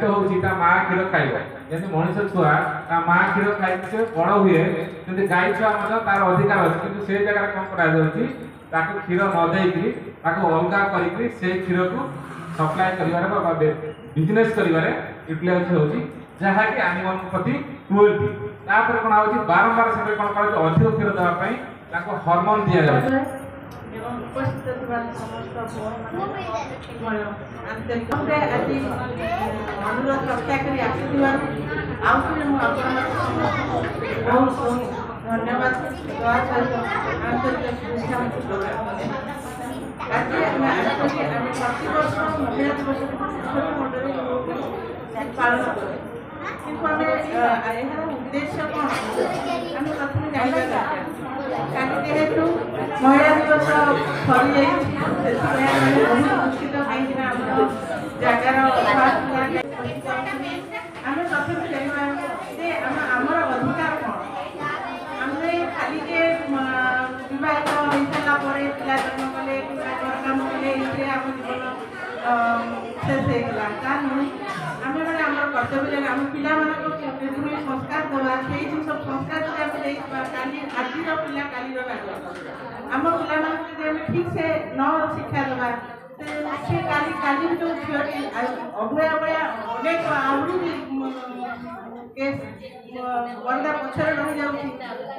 ଦାୟित्व होची ता मां क्षीर खाइबो जति मनुष्य छुआ ता मां क्षीर खाइ से बड़ हुए जति गाय छुआ मतलब तार अधिकार अछि किंतु से जगह कोन करा जाउची ताको क्षीर न देइकरी ताको अलगा करिकरी से क्षीर को सप्लाई करिवारे बा बिजनेस करिवारे यूटिलाइज होची जहा कि एनिमल प्रति क्रुएल्टी तापर कोन होची बारंबार से कोन करा अधिक क्षीर देबा पई ताको हार्मोन दिया जाउची एवं उपस्थित समस्त आंतरिक अनुरोध रक्षा कर बहुत धन्यवाद आंतरिक शुभेच्छा प्रतिवर्ष महिला दिवस पालन करें किंतु यार उद्देश्य कौन आम प्रथम जानवा दरकार जेहेतु महिला दिवस सरी जाए बहुत दुखित कहीं जगार आम प्रथम जानवा आमर अधिकार कौन आम खाली जे विवाहित हो सारा पिला जन्म कले घर कम कले ये आम जीवन शेष होगा ता नुह आम मैंने आम कर्तव्य आम पिला संस्कार देवा से सब संस्कार काली आज पिला काली आम पिला ठीक से न शिक्षा देवा से काली काली जो झीटी अभया अभया अनेक आहरी केस बंदा पछर रही जाऊँगी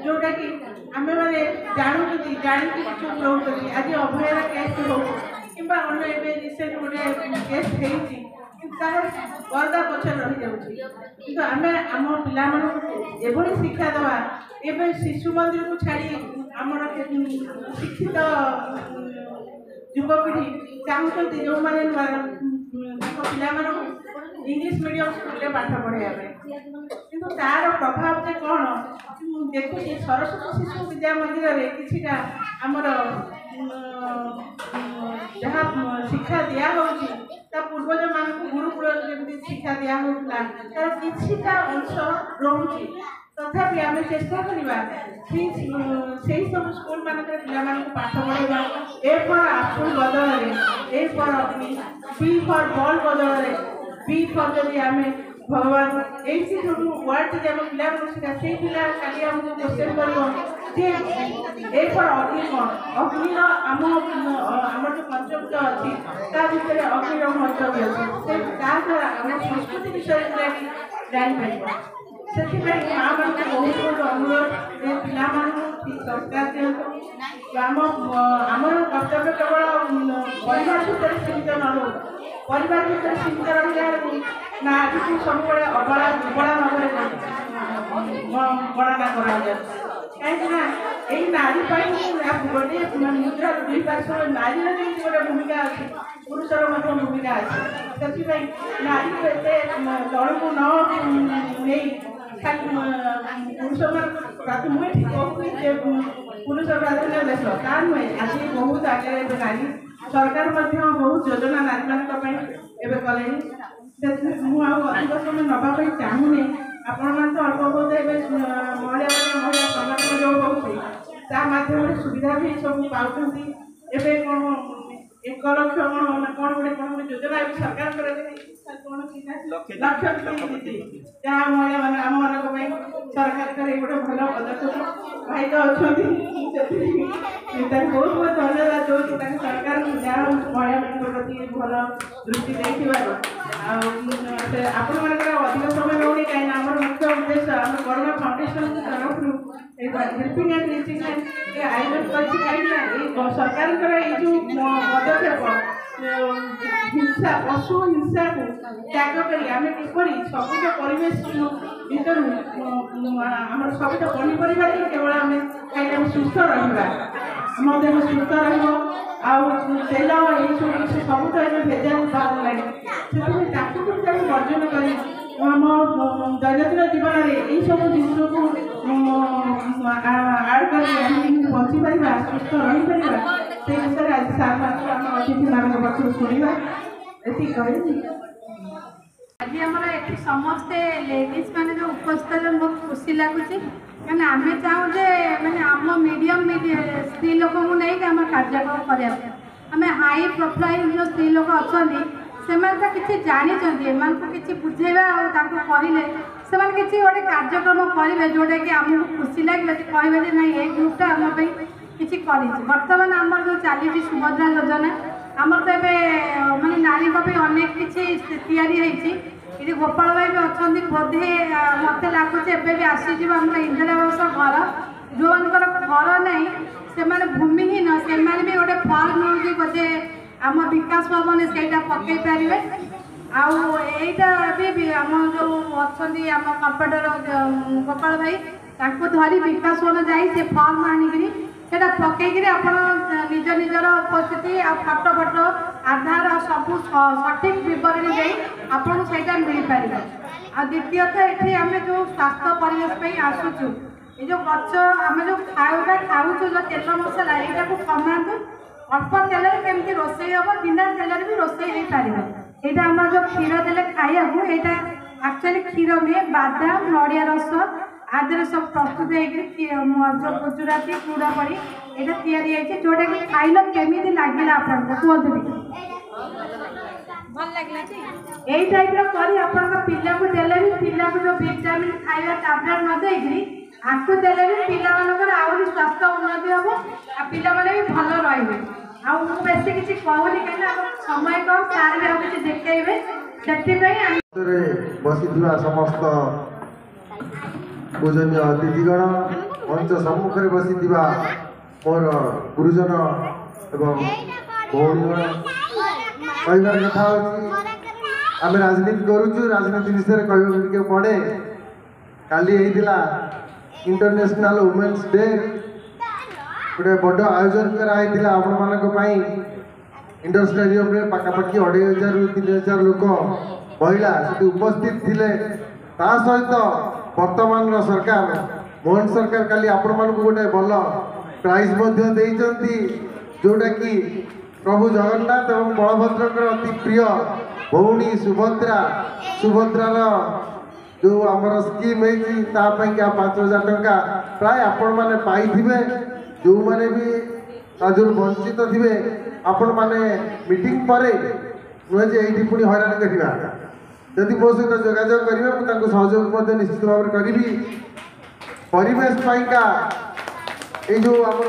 जोटा कि आम मैंने जानू जाणी चुप रोचे आज अभयर केस हो कि रिसेंट गोटे केस होती पर्दा पछर रही जाऊँगी कि आम आम पिला एभली शिक्षा देवा एवं शिशु मंदिर को छाड़ी आमर शिक्षित युवपीढ़ी चाहते जो मैंने पिला इंग्लिश मीडियम स्कूल पाठ पढ़ाया कि तार प्रभाव से कौन देखुच सरस्वती शिशु विद्या मंदिर में किसीटा आमर जहाँ शिक्षा दिया पूर्वज मान गुरुकुल जमी शिक्षा दिया तार किछिटा अंश रोचे तथापि आम चेष्टा करवा से सब स्कूल मानक पिला पाठ पढ़ा ए फॉर एप्पल बदल A for B for ball बदल बी फॉर जब आम भगवान ये जो वर्ड जब पिला शिखा से पिला खाली आमको क्वेश्चन कर अग्नि कौन अग्निर आम जो कंसेप्ट अच्छी भीतर अग्निर महत्व भी अच्छे द्वारा आम संस्कृति विषय जापर से माँ मान बहुत बहुत अनुरोध पिला ठीक संस्कार दिखाँ आमर कर्तव्य केवल परिवार भर सीमित न रो परिवार भर सीमित रहा नारी को सब अबला दुर्बला भाव गणना करा कहीं नारी गोटे मुद्रा दुई पार्श्व नारी गोटे भूमिका अच्छी पुरुषर भूमिका अच्छी से नारी को एत तलू न पुरुष मुझे ठीक कहूँ पुरुष प्राधान्य देश ता नुहे आज बहुत आगे नारी सरकार बहुत योजना नारी मान कले अधिक समय नापी चाहूनी आपण मैंने तो अल्प बहुत महिला संगठन जो होध्यम सुविधा भी सब पाँच एवं कौन 1 लाख कौन गोटे योजना सरकार लक्ष्य जहाँ महिला मान आम मान सरकार गोटे भल पदक्षेप भाई तो अच्छा बहुत बहुत धन्यवाद दूँ सरकार जहाँ महिला प्रति भल दृष्टि देखा आपण मान अधिक समय नौनी कहीं आम मुख्य उद्देश्य आम करोना फाउंडेशन तरफ हेल्पिंग एंड रीचिंग आयोजन कर सरकार जो पदक्षेप हिंसा पशु हिंसा को त्याग कर किपर सबुज परिवेश भर आम सबुज पनीपरिया केवल आम खाई सुस्थ रहा आम देह सुस्थ रेल ये सब भेजा बाहर वर्जन कर दैनंदिन जीवन में यही सब जिन को आड कर बची पार सुस्थ रही पार से विषय आज सार आम अतिथि मान पाखु शुणा ये आज आम ये समस्ते लेडीज मैंने जो उपस्थित बहुत खुशी लगुच मैंने आम चाहूँ मैंने आम मीडियम स्त्री लोक नहीं आम कार्यक्रम करें आम हाई प्रोफाइल जो स्त्री लोक अच्छा से किसी जानी एम किसी बुझेगा कहले से किसी गोटे कार्यक्रम करेंगे जोटा कि आमको खुशी लगे कहे ना ये ग्रुपटा आम किसी बर्तमान आम जो चली सुभद्रा योजना आमर तो ये मानने नारी अनेक किसी ये गोपाल भाई भी अच्छा बोधे मत लगुच एवं भी आसीज आम इंदिरा आवास घर जो घर ना से भूमिहीन से भी गोटे फर्म मिलूँ बोधे आम विकास भवन से पकई पारे आईटा भी आम जो अच्छा आम कंप्यूटर गोपाल भाई धरी विकास भवन जा फर्म आनिकी सेटा पकईकि आप निज निजर उपस्थिति फटो फटो आधार सब सठिक बरणी दे आपको सहीटा मिल पार द्वितीयतः ये आम जो स्वास्थ्य परिवेश आसुचु ये जो गच आम जो खाऊटा खाऊ जो तेल मसला यहाँ को कमातु अल्प तेल केमती रोसे हम बिना तेल भी रोसे हो पार यहाँ आम जो क्षीर देले खाया यहाँ एक्चुअली क्षीर नुहे बादाम नड़िया रस आदि सब प्रस्तुत जो गुजराती चूड़ा पड़ी यहाँ या जोटा कि खाइल केमी लगे आपको कहते भल लगे यही टाइप पिला को देले भी पिला को जो विटामिन खाଇବା टैबलेट न देकरी आकु देले भी पिला मानकर आउरी स्वास्थ्य उन्नति हम आ पिला माने भी भल रहिबे आ मु बेसी किछि कहूनी कहिना समय कम सार भी आ किछि देखेइबे सेति पई बसिथिबा समस्त पूजनीय अतिथिगण मंच सम्मुख में बसिथिबा मोर गुरुजन एवं भौणीगण कहबार कथा आम राजनीति करुचु राजनीति विषय कह पड़े काली होता इंटरनेशनल वुमेन्स डे गोटे बड़ आयोजन कराई आपण मान इंडोर स्टेडियम रे पाखापाखि 2500 ରୁ 3000 लोक महिला से उपस्थित थिले ता सहित वर्तमान सरकार मोहन सरकार काली आपण मानक गोटे भल प्राइज जोटा कि प्रभु जगन्नाथ और बलभद्र अति प्रिय भौणी सुभद्रार जो आमर स्कीम है 5000 टंका प्राय आपण मैंने पाइबे जो मैंने भी ताजु वंचित थे आपण मैंने मीटिंग पर नुहे ये पुणी हैरान करवा जदि मो सहित जोगाजोग करेंगे सहयोग निश्चित भाव करी परिवेश पाइका ये जो आम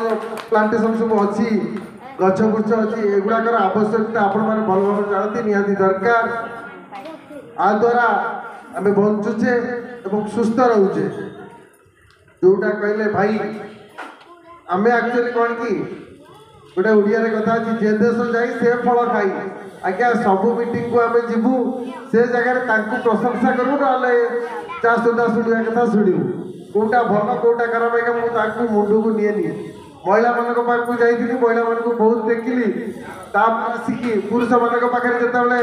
प्लांटेसन सब अच्छी गछ गुछ अच्छी एगुड़ाकर आवश्यकता आपण मैंने भल भाव जानते निहाती दरकार आ द्वारा आम बंचुचे एवं सुस्थ रोचे जोटा कहले भाई आम एक्चुअली कौन कि गोटे ओडिया कथा अच्छी जे देश जाई से फल खाई आज्ञा सबू मीटिंग को आम जीवु से जगह प्रशंसा करूँ ना चा सुधा शुणा कथा शुणु कौटा भल कौटा खराब है मुझे मुंड को निएनी महिला मान पाक जाइली महिला मान बहुत देखिली आसिकी पुरुष मान पाखे जिते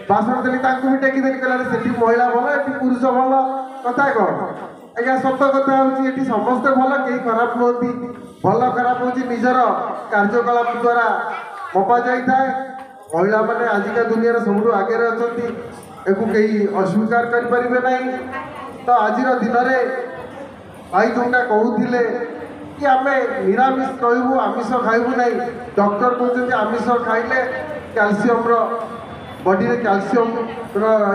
भाषण देली भी टेकिदेली कहला से महिला भल ये पुरुष भल कथा कौन आज्ञा सत कथा हूँ समस्ते भल कहीं खराब नुहति भल खराब हूँ निजर कार्यकलाप द्वारा मपा जाए महिला मैंने आजिका दुनिया सब आगे अच्छा कहीं अस्वीकार करें ना तो आज दिन में भाई जोटा कहते कि आम निरामिष कहूँ आमिष खाइबू ना डॉक्टर कहते आमिष खाइले कैल्शियम बॉडी रे कैल्शियम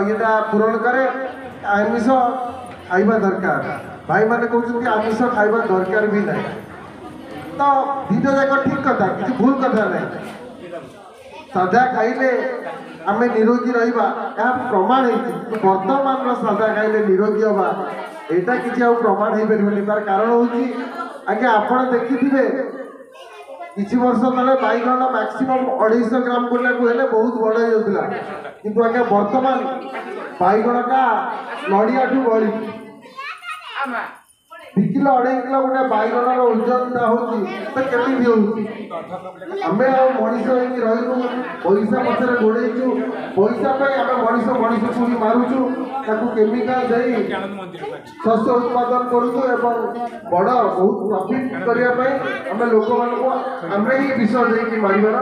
ये पूरण करे आमिष खाइबा दरकार भाई मैंने कहते आमिष खाइबा दरकार भी ना तो दुईटा जाक ठीक कथा कि भूल कथा नहीं सादा खाइले आम निरोगी रहा प्रमाण है वर्तमान सादा खाइले निरोगी हवा यहाँ किसी प्रमाण हो पारे तार कारण हूँ आगे आपण देखिथे किसी वर्ष तले बैगन मैक्सिमम 250 ग्राम बोला बहुत बड़ होता किंतु आगे वर्तमान बैगनटा नड़िया ठू बड़ी 2 किलो 2.5 किलो गोटे बैगन ओजन होती आम मनीष रही पैसा पचर गोड़ेचु पैसा आम मनीष को मारुचु केमिकाल दे शस्य उत्पादन करूँ बड़ बहुत प्रॉफिट करने लोक मान आम ही विष दे मार योजना